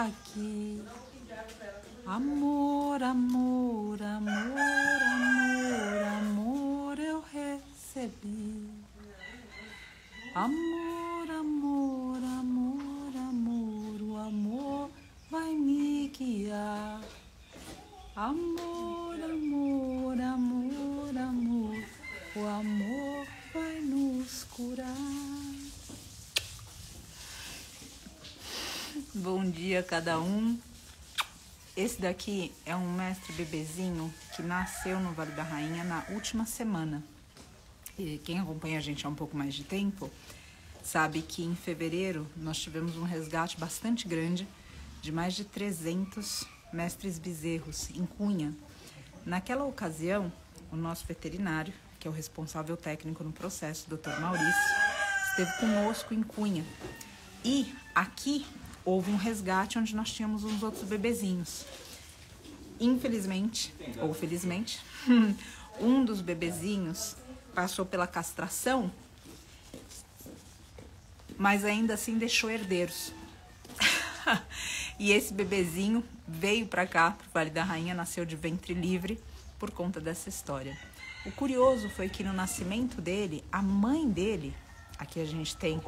aqui. Amor, amor, amor, amor, amor eu recebi. Amor, amor, amor, amor, o amor vai me guiar. Amor, amor, amor, amor, o amor vai nos curar. Bom dia a cada um. Esse daqui é um mestre bebezinho que nasceu no Vale da Rainha na última semana. E quem acompanha a gente há um pouco mais de tempo sabe que em fevereiro nós tivemos um resgate bastante grande de mais de 300 mestres bezerros em Cunha. Naquela ocasião, o nosso veterinário, que é o responsável técnico no processo, o Dr. Maurício, esteve conosco em Cunha. E aqui houve um resgate onde nós tínhamos uns outros bebezinhos. Infelizmente, ou felizmente, um dos bebezinhos passou pela castração, mas ainda assim deixou herdeiros. E esse bebezinho veio para cá, para o Vale da Rainha, nasceu de ventre livre por conta dessa história. O curioso foi que no nascimento dele, a mãe dele, aqui a gente tem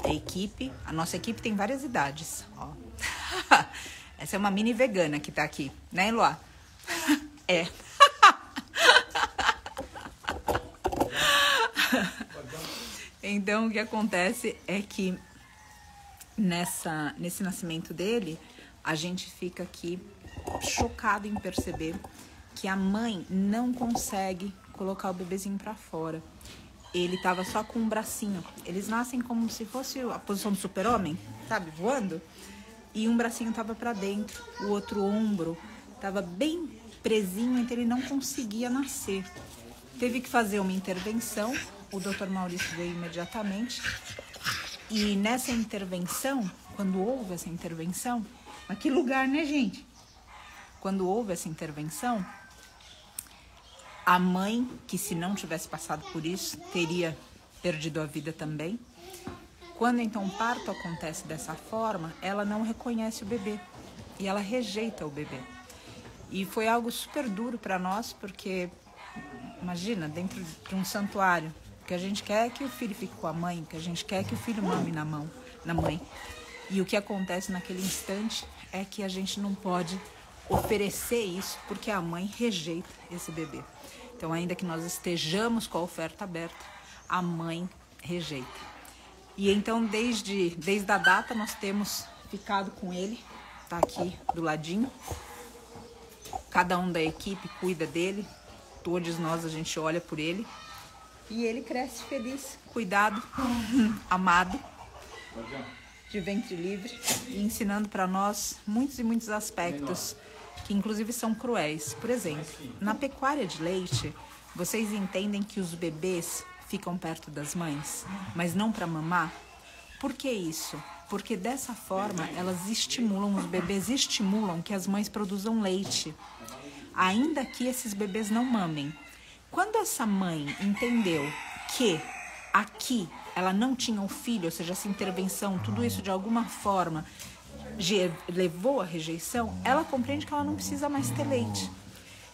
a equipe, a nossa equipe tem várias idades, ó. Essa é uma mini vegana que tá aqui, né, Eloá? É. Então, o que acontece é que nesse nascimento dele, a gente fica aqui chocado em perceber que a mãe não consegue colocar o bebezinho para fora. Ele tava só com um bracinho. Eles nascem como se fosse a posição do super-homem, sabe, voando. E um bracinho tava para dentro, o outro ombro tava bem presinho, então ele não conseguia nascer. Teve que fazer uma intervenção. O Dr. Maurício veio imediatamente. E nessa intervenção, quando houve essa intervenção, mas que lugar, né, gente? Quando houve essa intervenção, a mãe, que se não tivesse passado por isso, teria perdido a vida também. Quando então o parto acontece dessa forma, ela não reconhece o bebê e ela rejeita o bebê. E foi algo super duro para nós, porque, imagina, dentro de um santuário, que a gente quer que o filho fique com a mãe, que a gente quer que o filho mame na mãe. E o que acontece naquele instante é que a gente não pode oferecer isso porque a mãe rejeita esse bebê. Então, ainda que nós estejamos com a oferta aberta, a mãe rejeita. E então, desde a data, nós temos ficado com ele, tá aqui do ladinho. Cada um da equipe cuida dele, todos nós a gente olha por ele. E ele cresce feliz, cuidado, amado, de ventre livre, e ensinando para nós muitos e muitos aspectos que inclusive são cruéis. Por exemplo, na pecuária de leite, vocês entendem que os bebês ficam perto das mães, mas não para mamar? Por que isso? Porque dessa forma elas estimulam, os bebês estimulam que as mães produzam leite, ainda que esses bebês não mamem. Quando essa mãe entendeu que aqui ela não tinha um filho, ou seja, essa intervenção, tudo isso de alguma forma levou à rejeição, ela compreende que ela não precisa mais ter leite.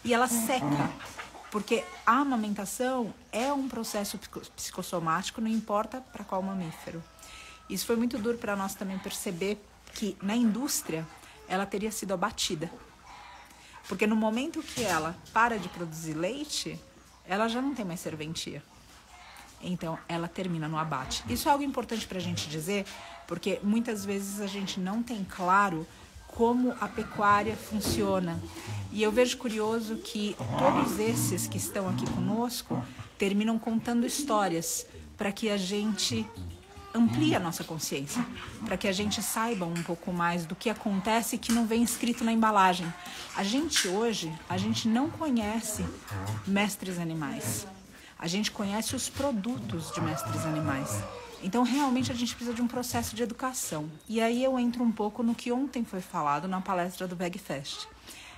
E ela seca, porque a amamentação é um processo psicossomático, não importa para qual mamífero. Isso foi muito duro para nós também perceber que na indústria ela teria sido abatida. Porque no momento que ela para de produzir leite, ela já não tem mais serventia. Então, ela termina no abate. Isso é algo importante para a gente dizer, porque muitas vezes a gente não tem claro como a pecuária funciona. E eu vejo curioso que todos esses que estão aqui conosco terminam contando histórias para que a gente amplie a nossa consciência, para que a gente saiba um pouco mais do que acontece que não vem escrito na embalagem. A gente hoje, a gente não conhece mestres animais. A gente conhece os produtos de mestres animais. Então, realmente, a gente precisa de um processo de educação. E aí eu entro um pouco no que ontem foi falado na palestra do VegFest.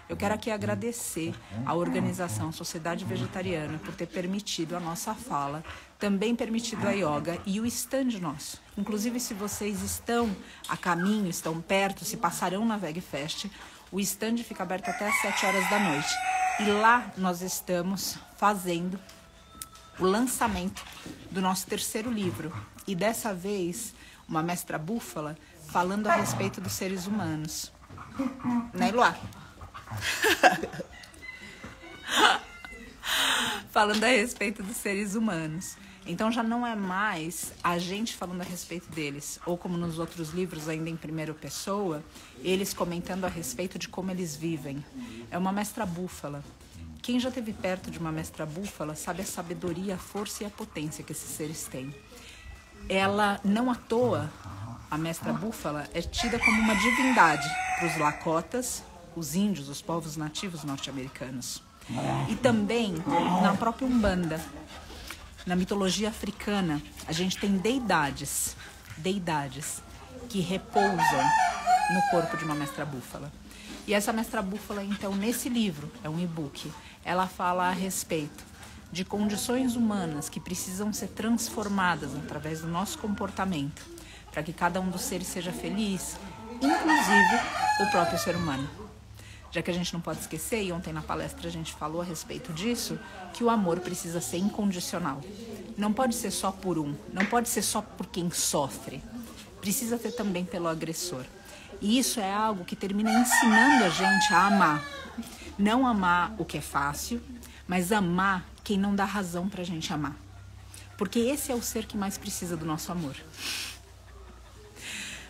Eu quero aqui agradecer à organização Sociedade Vegetariana por ter permitido a nossa fala, também permitido a yoga e o stand nosso. Inclusive, se vocês estão a caminho, estão perto, se passarão na VegFest, o stand fica aberto até às 7 horas da noite. E lá nós estamos fazendo o lançamento do nosso terceiro livro. E dessa vez, uma mestra búfala falando a respeito dos seres humanos. Né, Luá? Falando a respeito dos seres humanos. Então já não é mais a gente falando a respeito deles, ou como nos outros livros, ainda em primeira pessoa, eles comentando a respeito de como eles vivem. É uma mestra búfala. Quem já esteve perto de uma mestra búfala sabe a sabedoria, a força e a potência que esses seres têm. Ela, não à toa, a mestra búfala é tida como uma divindade para os Lakotas, os índios, os povos nativos norte-americanos. E também na própria Umbanda, na mitologia africana, a gente tem deidades que repousam no corpo de uma mestra búfala. E essa mestra búfala, então, nesse livro, é um e-book, ela fala a respeito de condições humanas que precisam ser transformadas através do nosso comportamento, para que cada um dos seres seja feliz, inclusive o próprio ser humano. Já que a gente não pode esquecer, e ontem na palestra a gente falou a respeito disso, que o amor precisa ser incondicional. Não pode ser só por um, não pode ser só por quem sofre. Precisa ter também pelo agressor. E isso é algo que termina ensinando a gente a amar. Não amar o que é fácil, mas amar quem não dá razão pra gente amar. Porque esse é o ser que mais precisa do nosso amor.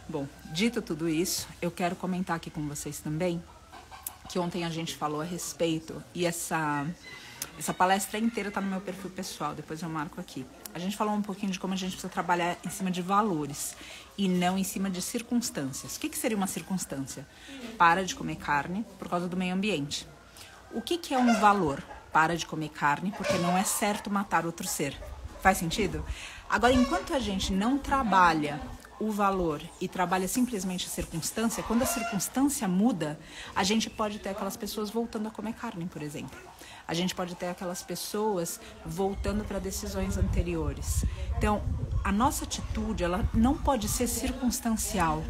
Bom, dito tudo isso, eu quero comentar aqui com vocês também que ontem a gente falou a respeito, e essa palestra inteira está no meu perfil pessoal, depois eu marco aqui. A gente falou um pouquinho de como a gente precisa trabalhar em cima de valores e não em cima de circunstâncias. O que seria uma circunstância? Para de comer carne por causa do meio ambiente. O que é um valor? Para de comer carne porque não é certo matar outro ser. Faz sentido? Agora, enquanto a gente não trabalha o valor e trabalha simplesmente a circunstância, quando a circunstância muda, a gente pode ter aquelas pessoas voltando a comer carne, por exemplo. A gente pode ter aquelas pessoas voltando para decisões anteriores. Então, a nossa atitude, ela não pode ser circunstancial.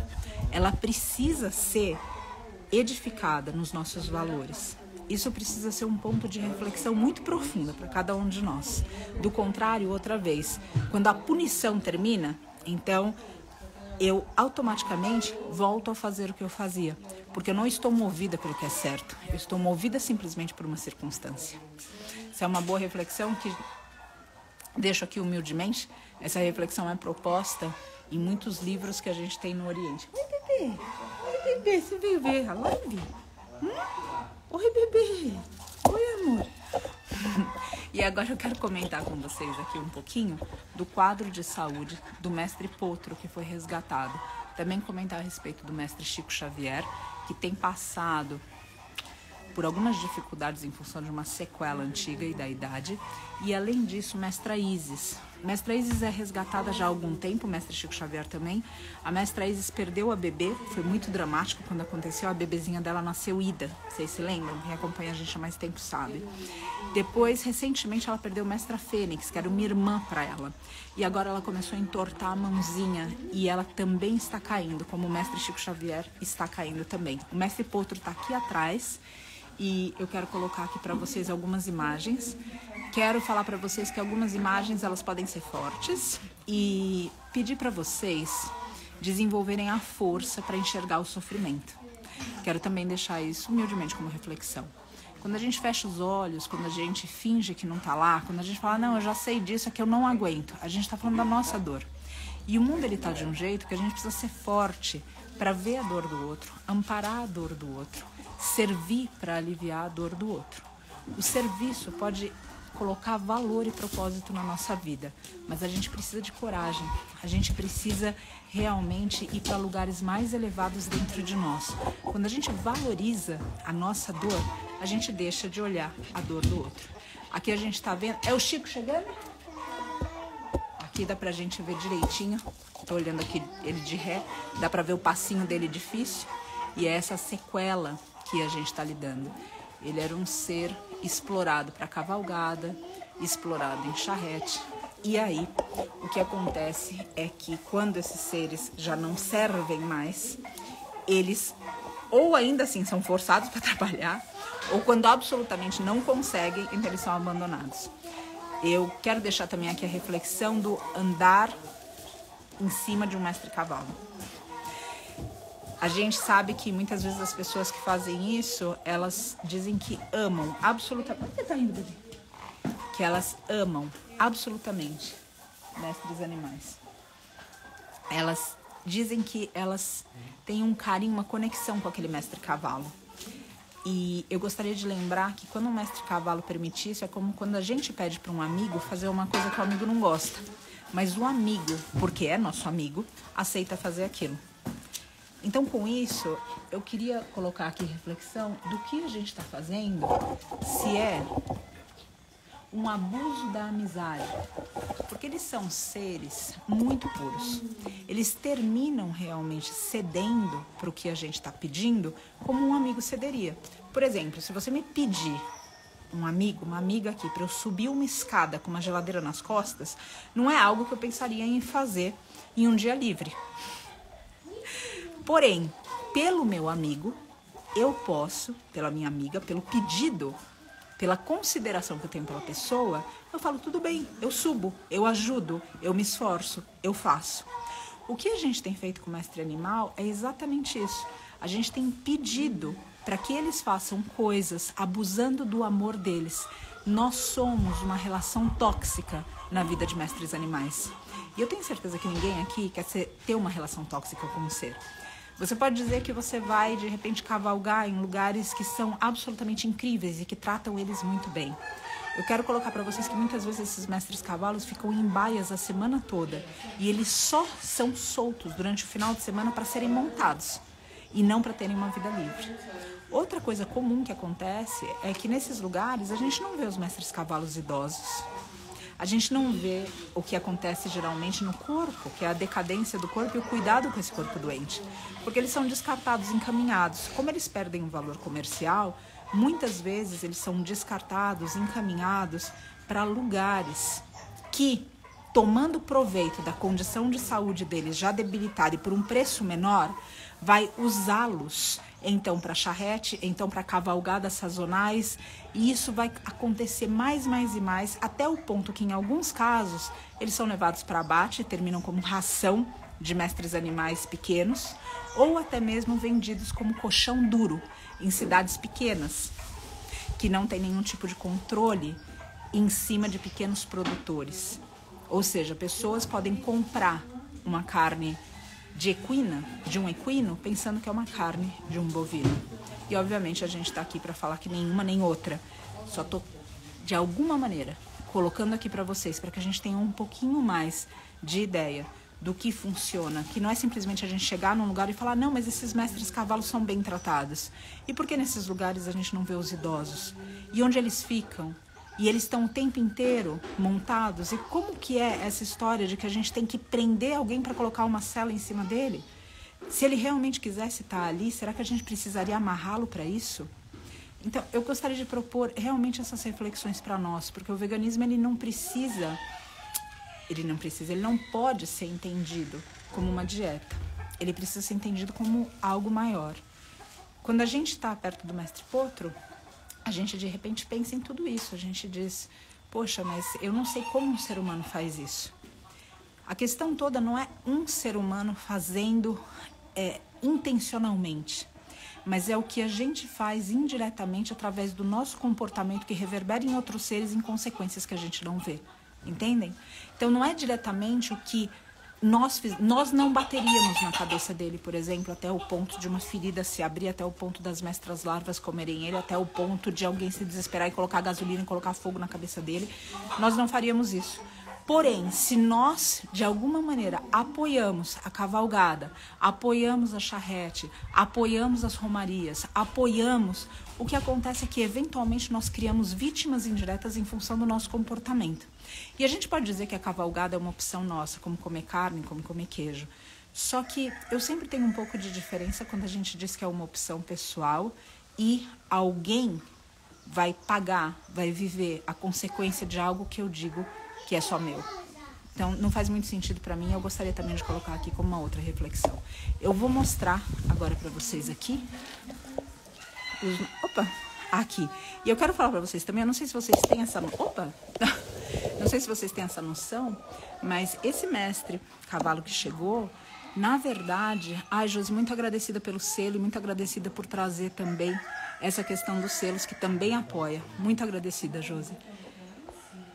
Ela precisa ser edificada nos nossos valores. Isso precisa ser um ponto de reflexão muito profunda para cada um de nós. Do contrário, outra vez, quando a punição termina, então eu automaticamente volto a fazer o que eu fazia, porque eu não estou movida pelo que é certo, eu estou movida simplesmente por uma circunstância. Essa é uma boa reflexão que deixo aqui humildemente. Essa reflexão é proposta em muitos livros que a gente tem no Oriente. Oi, bebê, você veio ver a live? Oi, bebê, oi, amor. E agora eu quero comentar com vocês aqui um pouquinho do quadro de saúde do mestre Potro, que foi resgatado. Também comentar a respeito do mestre Chico Xavier, que tem passado por algumas dificuldades em função de uma sequela antiga e da idade. E além disso, mestra Isis. Mestra Isis é resgatada já há algum tempo, mestre Chico Xavier também. A mestra Isis perdeu a bebê, foi muito dramático quando aconteceu. A bebezinha dela nasceu Ida, vocês se lembram? Quem acompanha a gente há mais tempo sabe. Depois, recentemente, ela perdeu mestra Fênix, que era uma irmã para ela. E agora ela começou a entortar a mãozinha e ela também está caindo, como o mestre Chico Xavier está caindo também. O mestre Potro está aqui atrás. E eu quero colocar aqui para vocês algumas imagens. Quero falar para vocês que algumas imagens elas podem ser fortes e pedir para vocês desenvolverem a força para enxergar o sofrimento. Quero também deixar isso humildemente como reflexão. Quando a gente fecha os olhos, quando a gente finge que não tá lá, quando a gente fala, não, eu já sei disso, é que eu não aguento, a gente tá falando da nossa dor. E o mundo ele tá de um jeito que a gente precisa ser forte para ver a dor do outro, amparar a dor do outro, servir para aliviar a dor do outro. O serviço pode colocar valor e propósito na nossa vida, mas a gente precisa de coragem, a gente precisa realmente ir para lugares mais elevados dentro de nós. Quando a gente valoriza a nossa dor, a gente deixa de olhar a dor do outro. Aqui a gente tá vendo, é o Chico chegando? Aqui dá pra gente ver direitinho, tô olhando aqui ele de ré, dá pra ver o passinho dele difícil, e é essa sequela que a gente está lidando. Ele era um ser explorado para cavalgada, explorado em charrete. E aí, o que acontece é que quando esses seres já não servem mais, eles ou ainda assim são forçados para trabalhar, ou quando absolutamente não conseguem, então eles são abandonados. Eu quero deixar também aqui a reflexão do andar em cima de um mestre cavalo. A gente sabe que muitas vezes as pessoas que fazem isso, elas dizem que amam absolutamente. Onde tá indo, bebê? Que elas amam absolutamente mestres animais. Elas dizem que elas têm um carinho, uma conexão com aquele mestre cavalo. E eu gostaria de lembrar que quando um mestre cavalo permite isso, é como quando a gente pede para um amigo fazer uma coisa que o amigo não gosta. Mas o amigo, porque é nosso amigo, aceita fazer aquilo. Então, com isso, eu queria colocar aqui reflexão do que a gente está fazendo, se é um abuso da amizade. Porque eles são seres muito puros. Eles terminam realmente cedendo para o que a gente está pedindo, como um amigo cederia. Por exemplo, se você me pedir um amigo, uma amiga aqui, para eu subir uma escada com uma geladeira nas costas, não é algo que eu pensaria em fazer em um dia livre. Porém, pelo meu amigo, eu posso, pela minha amiga, pelo pedido, pela consideração que eu tenho pela pessoa, eu falo, tudo bem, eu subo, eu ajudo, eu me esforço, eu faço. O que a gente tem feito com o mestre animal é exatamente isso. A gente tem pedido para que eles façam coisas abusando do amor deles. Nós somos uma relação tóxica na vida de mestres animais. E eu tenho certeza que ninguém aqui quer ter uma relação tóxica com um ser. Você pode dizer que você vai, de repente, cavalgar em lugares que são absolutamente incríveis e que tratam eles muito bem. Eu quero colocar para vocês que muitas vezes esses mestres cavalos ficam em baias a semana toda e eles só são soltos durante o final de semana para serem montados e não para terem uma vida livre. Outra coisa comum que acontece é que nesses lugares a gente não vê os mestres cavalos idosos. A gente não vê o que acontece geralmente no corpo, que é a decadência do corpo e o cuidado com esse corpo doente. Porque eles são descartados, encaminhados. Como eles perdem o valor comercial, muitas vezes eles são descartados, encaminhados para lugares que, tomando proveito da condição de saúde deles já debilitada e por um preço menor, vai usá-los então para charrete, então para cavalgadas sazonais, e isso vai acontecer mais e mais, até o ponto que em alguns casos eles são levados para abate e terminam como ração de mestres animais pequenos, ou até mesmo vendidos como colchão duro em cidades pequenas, que não tem nenhum tipo de controle em cima de pequenos produtores. Ou seja, pessoas podem comprar uma carne de um equino, pensando que é uma carne de um bovino. E obviamente a gente está aqui para falar que nenhuma nem outra. Só estou, de alguma maneira, colocando aqui para vocês, para que a gente tenha um pouquinho mais de ideia do que funciona, que não é simplesmente a gente chegar num lugar e falar, não, mas esses mestres cavalos são bem tratados. E por que nesses lugares a gente não vê os idosos? E onde eles ficam? E eles estão o tempo inteiro montados. E como que é essa história de que a gente tem que prender alguém para colocar uma cela em cima dele? Se ele realmente quisesse estar ali, será que a gente precisaria amarrá-lo para isso? Então, eu gostaria de propor realmente essas reflexões para nós, porque o veganismo ele não pode ser entendido como uma dieta. Ele precisa ser entendido como algo maior. Quando a gente está perto do mestre Potro, a gente de repente pensa em tudo isso. A gente diz, poxa, mas eu não sei como um ser humano faz isso. A questão toda não é um ser humano fazendo intencionalmente, mas é o que a gente faz indiretamente através do nosso comportamento que reverbera em outros seres em consequências que a gente não vê. Entendem? Então não é diretamente o que nós não bateríamos na cabeça dele, por exemplo, até o ponto de uma ferida se abrir, até o ponto das mestras larvas comerem ele, até o ponto de alguém se desesperar e colocar gasolina e colocar fogo na cabeça dele. Nós não faríamos isso. Porém, se nós, de alguma maneira, apoiamos a cavalgada, apoiamos a charrete, apoiamos as romarias, apoiamos, o que acontece é que, eventualmente, nós criamos vítimas indiretas em função do nosso comportamento. E a gente pode dizer que a cavalgada é uma opção nossa, como comer carne, como comer queijo. Só que eu sempre tenho um pouco de diferença quando a gente diz que é uma opção pessoal e alguém vai pagar, vai viver a consequência de algo que eu digo que é só meu. Então, não faz muito sentido para mim. Eu gostaria também de colocar aqui como uma outra reflexão. Eu vou mostrar agora para vocês aqui. Opa! Aqui. E eu quero falar para vocês também, eu não sei se vocês têm essa... Opa! Não sei se vocês têm essa noção, mas esse mestre cavalo que chegou, na verdade... Ai, Josi, muito agradecida pelo selo e muito agradecida por trazer também essa questão dos selos, que também apoia. Muito agradecida, Josi.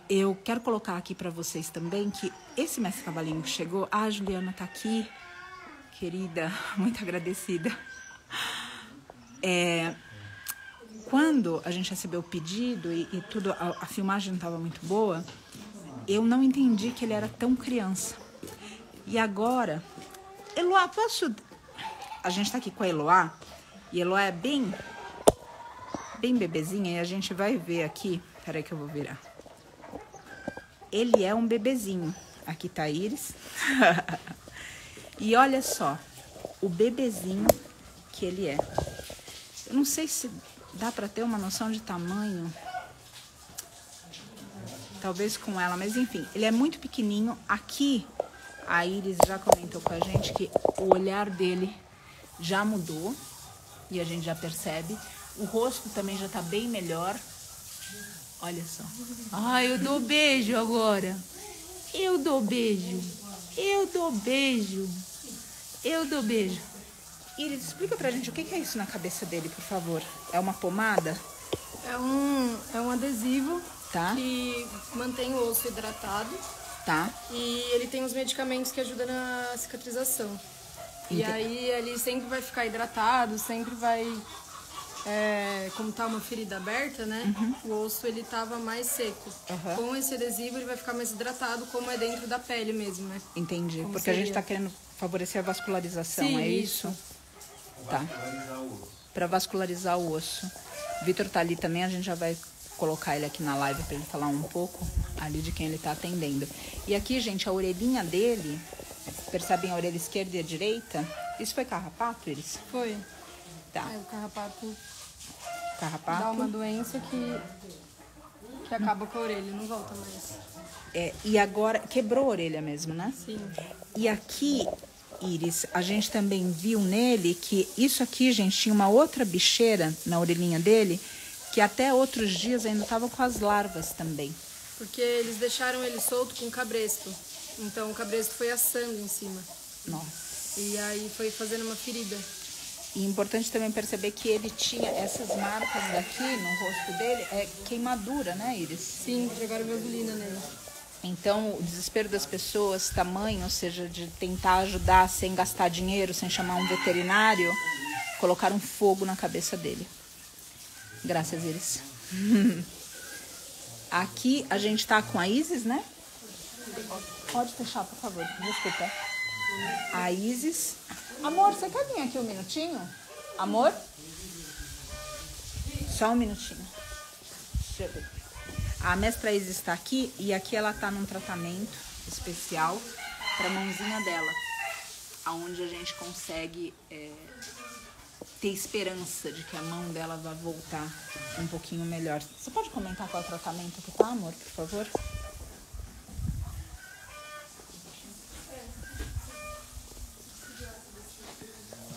Eu quero colocar aqui para vocês também que esse mestre cavalinho que chegou... Ah, a Juliana tá aqui. Querida, muito agradecida. Quando a gente recebeu o pedido e tudo, a filmagem não estava muito boa, eu não entendi que ele era tão criança. E agora... Eloá, posso... A gente tá aqui com a Eloá, e Eloá é bem bebezinha, e a gente vai ver aqui... Peraí que eu vou virar. Ele é um bebezinho. Aqui tá a Iris. E olha só, o bebezinho que ele é. Eu não sei se dá pra ter uma noção de tamanho. Talvez com ela, mas enfim, ele é muito pequenininho. Aqui, a Iris já comentou com a gente que o olhar dele já mudou. E a gente já percebe. O rosto também já tá bem melhor. Olha só. Ai, eu dou beijo agora. Eu dou beijo. Eu dou beijo. Eu dou beijo. Iris, explica pra gente o que é isso na cabeça dele, por favor. É uma pomada? É um adesivo, tá, que mantém o osso hidratado. Tá. E ele tem os medicamentos que ajudam na cicatrização. E aí ele sempre vai ficar hidratado, sempre vai... como tá uma ferida aberta, né? O osso ele tava mais seco. Com esse adesivo ele vai ficar mais hidratado, como é dentro da pele mesmo, né? Entendi. Como porque seria? a gente tá querendo favorecer a vascularização, Sim, é isso? Tá. Para vascularizar o osso. Vitor tá ali também, a gente já vai colocar ele aqui na live para ele falar um pouco ali de quem ele tá atendendo. E aqui, gente, a orelhinha dele, percebem a orelha esquerda e a direita? Isso foi carrapato, Iris? Foi. Tá. O carrapato Carrapato. dá uma doença que acaba com a orelha, não volta mais. E agora, quebrou a orelha mesmo, né? Sim. E aqui, Iris, a gente também viu nele que isso aqui, gente, tinha uma outra bicheira na orelhinha dele, que até outros dias ainda estava com as larvas também. Porque eles deixaram ele solto com cabresto. Então o cabresto foi assando em cima. Nossa. E aí foi fazendo uma ferida. E importante também perceber que ele tinha essas marcas daqui no rosto dele, queimadura, né, Iris? Sim, jogaram gasolina nele. Então, o desespero das pessoas, tamanho, ou seja, de tentar ajudar sem gastar dinheiro, sem chamar um veterinário, colocaram fogo na cabeça dele. Graças, Iris. Aqui a gente tá com a Isis, né? Pode fechar, por favor. Desculpa. A Isis. Amor, você quer vir aqui um minutinho? Amor? Só um minutinho. Deixa eu ver. A mestra Isis está aqui e aqui ela tá num tratamento especial para a mãozinha dela, aonde a gente consegue ter esperança de que a mão dela vai voltar um pouquinho melhor. Você pode comentar qual é o tratamento que tá, amor, por favor?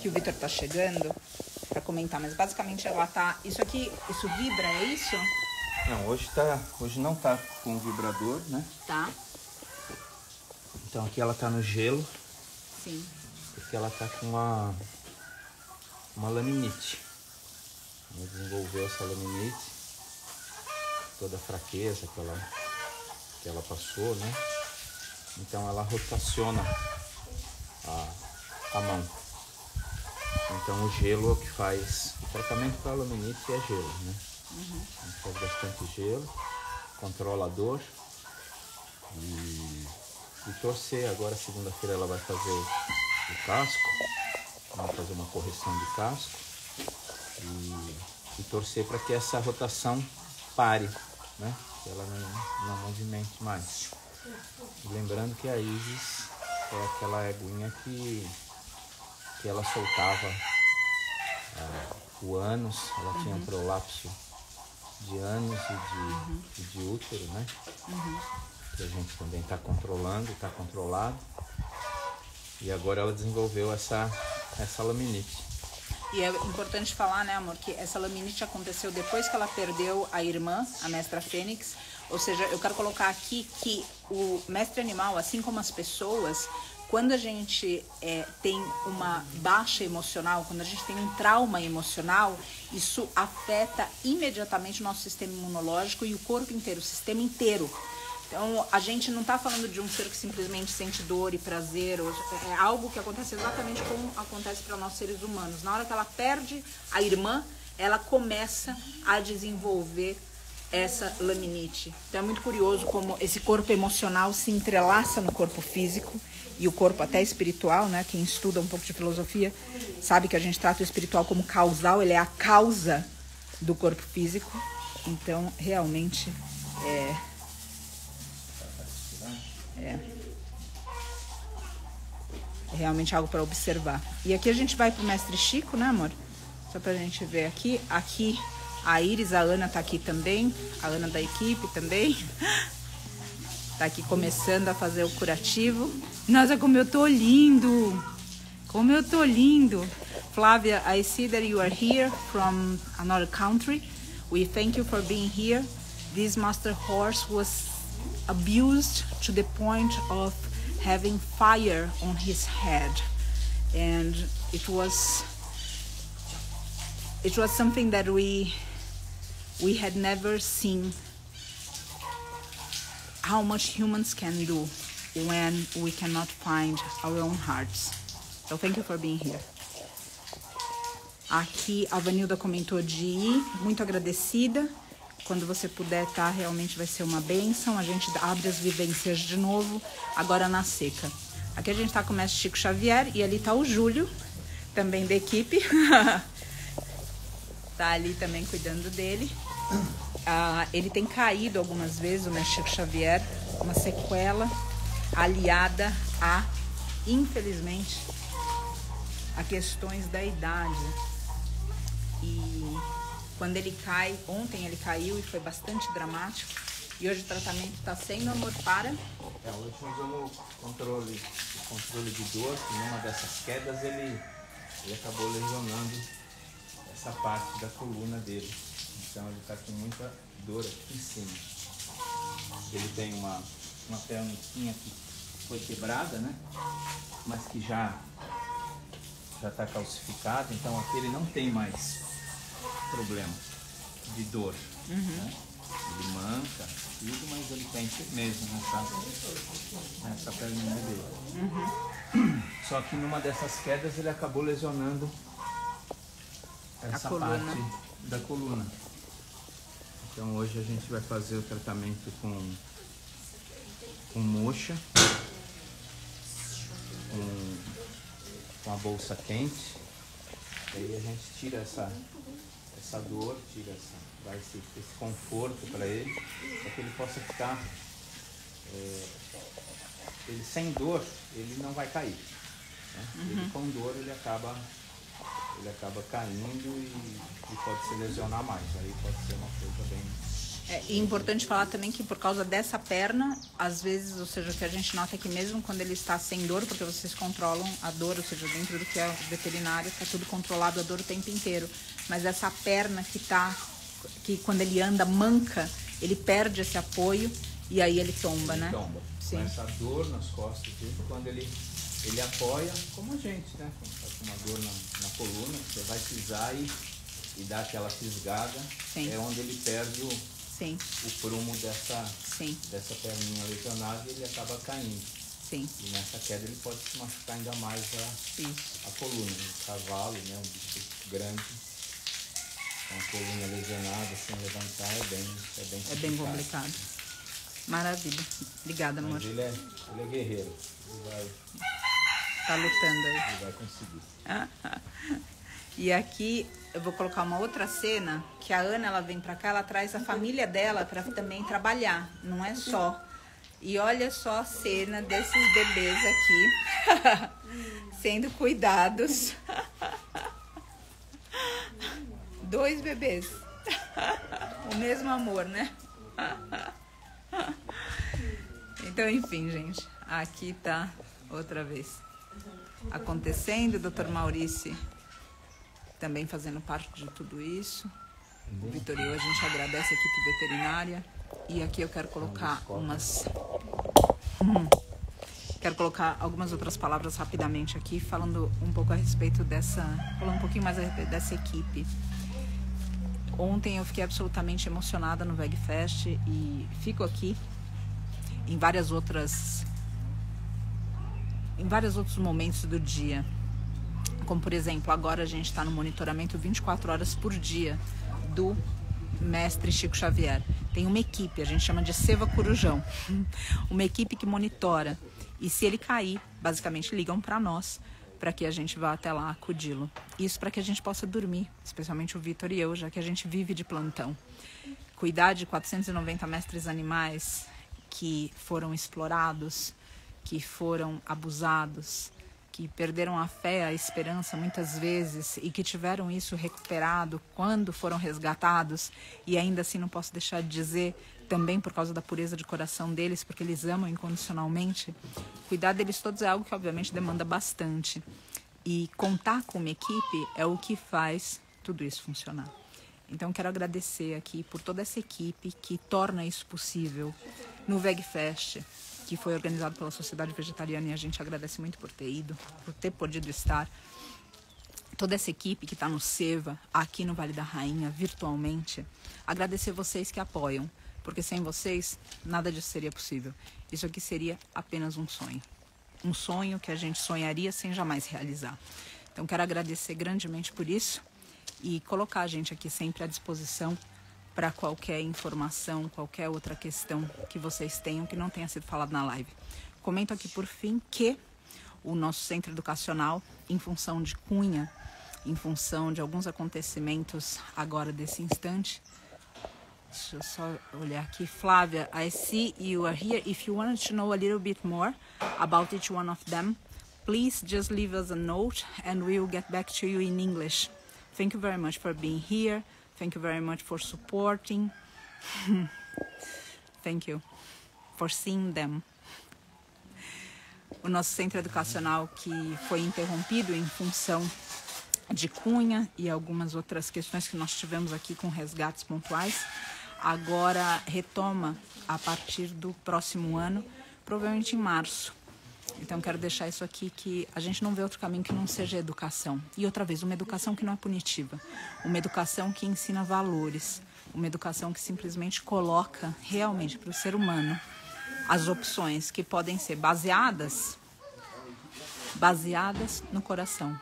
Que o Vitor tá chegando para comentar, mas basicamente ela tá... Isso aqui, isso vibra, é isso? Não, hoje não tá com vibrador, né? Tá. Então aqui ela tá no gelo. Sim. Porque ela tá com uma laminite. Ela desenvolveu essa laminite. Toda a fraqueza que ela passou, né? Então ela rotaciona a mão. Então o gelo é o que faz. O tratamento para laminite é gelo, né? A gente faz bastante gelo, controla a dor e torcer. Agora segunda-feira ela vai fazer o casco, vai fazer uma correção de casco e torcer para que essa rotação pare, né? Que ela não movimente mais. E lembrando que a Isis é aquela eguinha que ela soltava o ânus, ela tinha um prolapso de ânus e de útero, né? Que a gente também está controlando, está controlado. E agora ela desenvolveu essa laminite. E é importante falar, né, amor, que essa laminite aconteceu depois que ela perdeu a irmã, a mestra Fênix. Ou seja, eu quero colocar aqui que o mestre animal, assim como as pessoas, quando a gente tem uma baixa emocional, quando a gente tem um trauma emocional, isso afeta imediatamente o nosso sistema imunológico e o corpo inteiro, o sistema inteiro. Então, a gente não está falando de um ser que simplesmente sente dor e prazer. É algo que acontece exatamente como acontece para nós seres humanos. Na hora que ela perde a irmã, ela começa a desenvolver essa laminite. Então, é muito curioso como esse corpo emocional se entrelaça no corpo físico e o corpo até espiritual, né? Quem estuda um pouco de filosofia sabe que a gente trata o espiritual como causal, ele é a causa do corpo físico. Então, realmente, é realmente algo para observar. E aqui a gente vai pro mestre Chico, né, amor? Só pra gente ver aqui. Aqui a Iris, a Ana tá aqui também. A Ana da equipe também. Tá aqui começando a fazer o curativo. Nossa, como eu tô lindo! Como eu tô lindo! Flávia, I see that you are here from another country. We thank you for being here. This master horse was abused to the point of having fire on his head, and it was something that we had never seen, how much humans can do when we cannot find our own hearts. So thank you for being here. Aqui a Vanilda comentou de ir, muito agradecida. Quando você puder, tá? Realmente vai ser uma bênção. A gente abre as vivências de novo, agora na seca. Aqui a gente tá com o mestre Chico Xavier e ali tá o Júlio, também da equipe. Tá ali também cuidando dele. Ele tem caído algumas vezes, o mestre Chico Xavier, uma sequela aliada a, infelizmente, a questões da idade. E quando ele cai, ontem ele caiu e foi bastante dramático. E hoje o tratamento está sendo, amor, para? Hoje nós usamos o controle de dor, e numa dessas quedas ele acabou lesionando essa parte da coluna dele. Então ele está com muita dor aqui em cima. Ele tem uma perninha que foi quebrada, né? Mas que já está calcificado, então aqui ele não tem mais problema de dor, né? Ele manca tudo, mas ele tem firmeza nessa perninha dele. Só que numa dessas quedas ele acabou lesionando essa parte da coluna. Então hoje a gente vai fazer o tratamento com moxa, com a bolsa quente. Aí a gente tira essa dor, dá esse conforto para ele, para que ele possa ficar, ele sem dor, ele não vai cair, né? Ele com dor, ele acaba caindo e pode se lesionar mais, aí pode ser uma coisa bem... É importante falar também que por causa dessa perna, às vezes, ou seja, o que a gente nota é que mesmo quando ele está sem dor, porque vocês controlam a dor, ou seja, dentro do que é o veterinário, está tudo controlado a dor o tempo inteiro. Mas essa perna que quando ele anda manca, ele perde esse apoio e aí ele tomba, né? Tomba. Sim. Com essa dor nas costas dele, quando ele apoia, como a gente, né? Quando está com uma dor na coluna, você vai pisar e dá aquela fisgada. Sim. É onde ele perde o prumo dessa perninha lesionada e ele acaba caindo. Sim. E nessa queda ele pode se machucar ainda mais a coluna. Um cavalo, né? Um bicho grande, com a coluna lesionada, sem levantar, é bem complicado. Maravilha. Obrigada, amor. Mas ele é guerreiro. Tá lutando aí. Ele vai conseguir. E aqui eu vou colocar uma outra cena, que a Ana, ela vem pra cá, ela traz a família dela pra também trabalhar, não é só. E olha só a cena desses bebês aqui, sendo cuidados. 2 bebês. O mesmo amor, né? Então, enfim, gente. Aqui tá outra vez acontecendo. O Dr. Maurício também fazendo parte de tudo isso. O Vitorino, a gente agradece a equipe veterinária. E aqui eu quero colocar Quero colocar algumas outras palavras rapidamente aqui, falando um pouco a respeito falando um pouquinho mais a respeito dessa equipe. Ontem eu fiquei absolutamente emocionada no VegFest e fico aqui em vários outros momentos do dia. Como, por exemplo, agora a gente está no monitoramento 24 horas por dia do mestre Chico Xavier. Tem uma equipe, a gente chama de Seva Corujão, uma equipe que monitora. E se ele cair, basicamente ligam para nós, para que a gente vá até lá acudi-lo. Isso para que a gente possa dormir, especialmente o Vitor e eu, já que a gente vive de plantão. Cuidar de 490 mestres animais que foram explorados, que foram abusados, que perderam a fé, a esperança muitas vezes e que tiveram isso recuperado quando foram resgatados. E ainda assim não posso deixar de dizer, também por causa da pureza de coração deles, porque eles amam incondicionalmente, cuidar deles todos é algo que obviamente demanda bastante. E contar com uma equipe é o que faz tudo isso funcionar. Então quero agradecer aqui por toda essa equipe que torna isso possível no VegFest, que foi organizado pela Sociedade Vegetariana, e a gente agradece muito por ter ido, por ter podido estar. Toda essa equipe que está no Seva, aqui no Vale da Rainha, virtualmente. Agradecer vocês que apoiam, porque sem vocês, nada disso seria possível. Isso aqui seria apenas um sonho. Um sonho que a gente sonharia sem jamais realizar. Então, quero agradecer grandemente por isso e colocar a gente aqui sempre à disposição para qualquer informação, qualquer outra questão que vocês tenham que não tenha sido falado na live. Comento aqui por fim que o nosso centro educacional, em função de Cunha, em função de alguns acontecimentos agora desse instante, deixa eu só olhar aqui. Flávia, I see you are here. If you wanted to know a little bit more about each one of them, please just leave us a note and we will get back to you in English. Thank you very much for being here. Thank you very much for supporting. Thank you for seeing them. O nosso centro educacional que foi interrompido em função de Cunha e algumas outras questões que nós tivemos aqui com resgates pontuais, agora retoma a partir do próximo ano, provavelmente em março. Então quero deixar isso aqui, que a gente não vê outro caminho que não seja a educação. E outra vez, uma educação que não é punitiva, uma educação que ensina valores, uma educação que simplesmente coloca realmente para o ser humano as opções que podem ser baseadas no coração,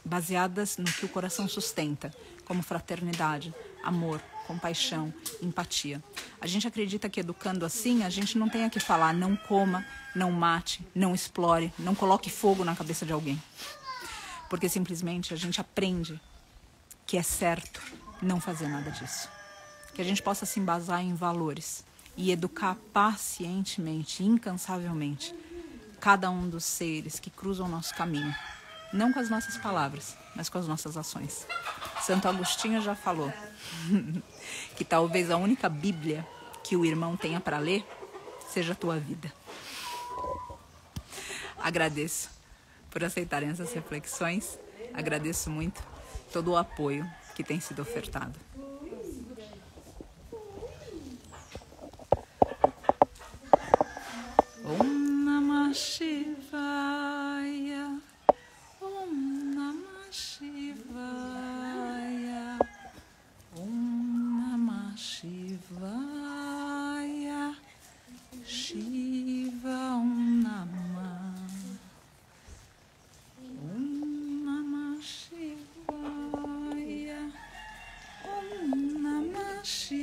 baseadas no que o coração sustenta, como fraternidade, amor, compaixão, empatia. A gente acredita que educando assim, a gente não tem que falar não coma, não mate, não explore, não coloque fogo na cabeça de alguém. Porque simplesmente a gente aprende que é certo não fazer nada disso. Que a gente possa se embasar em valores e educar pacientemente, incansavelmente, cada um dos seres que cruzam o nosso caminho. Não com as nossas palavras, mas com as nossas ações. Santo Agostinho já falou que talvez a única Bíblia que o irmão tenha para ler seja a tua vida. Agradeço por aceitarem essas reflexões. Agradeço muito todo o apoio que tem sido ofertado. Om Namah Shivaya. Om Namah Shivaya. Om Namah Shivaya. Shiva Om Namah. Om Namah Shivaya. Om Namah Shivaya.